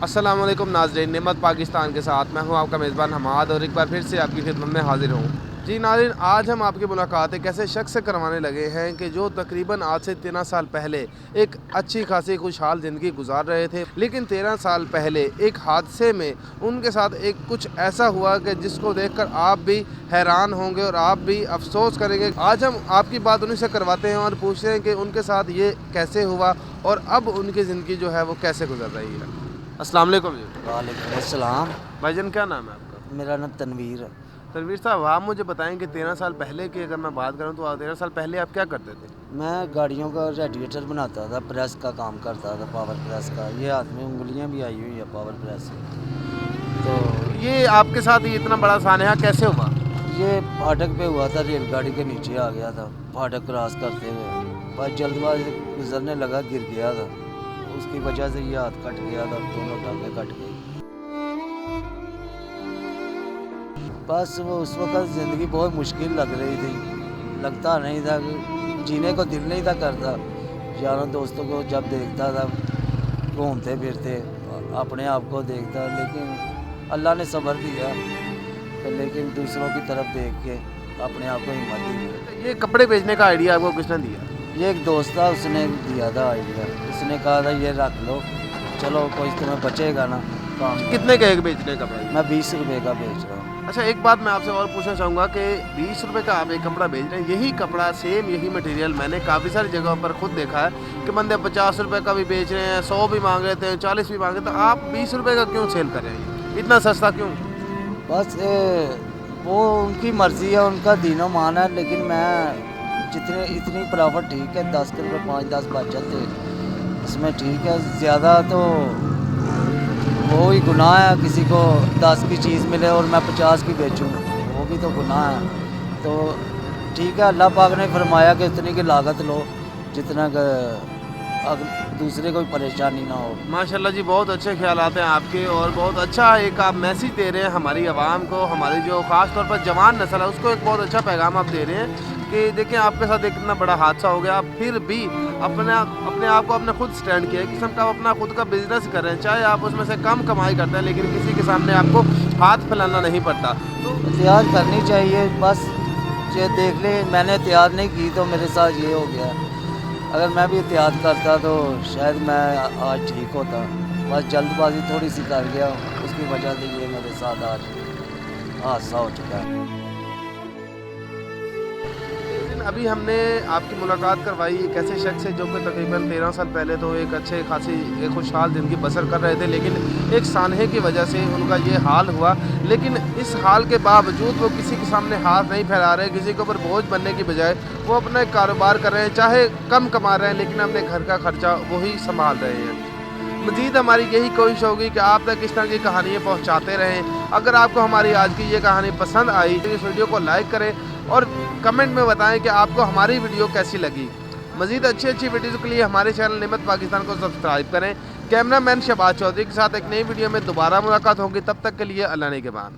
अस्सलाम वालेकुम नाज़रीन, नेमत पाकिस्तान के साथ मैं हूं आपका मेज़बान हमाद और एक बार फिर से आपकी खिदमत में हाजिर हूं। जी नाज़रीन, आज हम आपकी मुलाकात एक ऐसे शख्स से करवाने लगे हैं कि जो तकरीबन आज से 13 साल पहले एक अच्छी खासी खुशहाल ज़िंदगी गुजार रहे थे, लेकिन 13 साल पहले एक हादसे में उनके साथ एक कुछ ऐसा हुआ कि जिसको देखकर आप भी हैरान होंगे और आप भी अफसोस करेंगे। आज हम आपकी बात उन्हीं से करवाते हैं और पूछते हैं कि उनके साथ ये कैसे हुआ और अब उनकी ज़िंदगी जो है वो कैसे गुजर रही है। अस्सलाम वालेकुम जी। वालेकुम अस्सलाम। भाईजान, क्या नाम है आपका? मेरा नाम तनवीर है। तनवीर साहब, आप मुझे बताएं कि 13 साल पहले की अगर मैं बात करूं तो 13 साल पहले आप क्या करते थे? मैं गाड़ियों का रेडिएटर बनाता था, प्रेस का काम करता था, पावर प्रेस का। ये हाथ में उंगलियां भी आई हुई है पावर प्रेस से। तो ये आपके साथ ये इतना बड़ा सानहा कैसे हुआ? ये फाटक पे हुआ था, रेलगाड़ी के नीचे आ गया था फाटक क्रॉस करते हुए। बस जल्दबाजी गुजरने लगा, गिर गया था। उसकी वजह से ये हाथ कट गया था, दोनों टांगें कट गई। बस वो उस वक्त ज़िंदगी बहुत मुश्किल लग रही थी। लगता नहीं था कि जीने को दिल नहीं था करता। यारों दोस्तों को जब देखता था घूमते फिरते, अपने आप को देखता, लेकिन अल्लाह ने सब्र दिया। लेकिन दूसरों की तरफ देख के अपने आप को हिम्मत दी। ये कपड़े बेचने का आइडिया आपको किसने दिया? ये एक दोस्त था, उसने दिया था आइडिया। उसने कहा था ये रख लो, चलो कोई तुम्हें बचेगा ना काम। कितने का एक बेचने का प्राइस? मैं 20 रुपये का बेच रहा हूँ। अच्छा, एक बात मैं आपसे और पूछना चाहूँगा कि 20 रुपये का आप एक कपड़ा बेच रहे हैं, यही कपड़ा सेम यही मटेरियल मैंने काफ़ी सारी जगहों पर खुद देखा है कि बंदे 50 रुपये का भी बेच रहे हैं, 100 भी मांग रहे थे, 40 भी मांग रहे थे। तो आप 20 रुपये का क्यों सेल कर रहे हैं? इतना सस्ता क्यों? बस वो उनकी मर्ज़ी है, उनका दीनो मान है। लेकिन मैं इतनी प्रॉफिट ठीक है, 10 रुपये 5-10 बच जाते इसमें ठीक है। ज़्यादा तो वो ही गुनाह है, किसी को 10 की चीज़ मिले और मैं 50 की बेचूं, वो भी तो गुनाह है। तो ठीक है, अल्लाह पाक ने फरमाया कि इतनी की लागत लो जितना दूसरे को परेशानी ना हो। माशाल्लाह जी, बहुत अच्छे ख्यालात हैं आपके और बहुत अच्छा एक आप मैसेज दे रहे हैं हमारी आवाम को, हमारी जो ख़ास तौर पर जवान नस्ल है उसको एक बहुत अच्छा पैगाम आप दे रहे हैं कि देखिए आपके साथ एक इतना बड़ा हादसा हो गया, आप फिर भी अपने आप को अपने खुद स्टैंड किया, किस्म का अपना खुद का बिजनेस कर रहे हैं, चाहे आप उसमें से कम कमाई करते हैं लेकिन किसी के सामने आपको हाथ फैलाना नहीं पड़ता। तो एहतियात करनी चाहिए। बस ये देख ले, मैंने एहतियात नहीं की तो मेरे साथ ये हो गया। अगर मैं भी एहतियात करता तो शायद मैं आज ठीक होता। बस जल्दबाजी थोड़ी सी कर गया, उसकी वजह से ये मेरे साथ आज हादसा हो चुका है। लेकिन अभी हमने आपकी मुलाकात करवाई एक ऐसे शख्स से जो कि तकरीबन 13 साल पहले तो एक अच्छे खासी एक खुशहाल ज़िंदगी बसर कर रहे थे, लेकिन एक सानहे की वजह से उनका ये हाल हुआ। लेकिन इस हाल के बावजूद वो किसी के सामने हाथ नहीं फैला रहे, किसी के ऊपर बोझ बनने की बजाय वो अपना एक कारोबार कर रहे हैं, चाहे कम कमा रहे हैं लेकिन अपने घर का खर्चा वही संभाल रहे हैं। मज़ीद हमारी यही कोशिश होगी कि आप तक इस तरह की कहानियाँ पहुँचाते रहें। अगर आपको हमारी आज की ये कहानी पसंद आई तो इस वीडियो को लाइक करें और कमेंट में बताएं कि आपको हमारी वीडियो कैसी लगी। मज़ीद अच्छी वीडियोज़ के लिए हमारे चैनल नेमत पाकिस्तान को सब्सक्राइब करें। कैमरामैन शहबाज चौधरी के साथ एक नई वीडियो में दोबारा मुलाकात होगी, तब तक के लिए अल्लाह ने के बाद।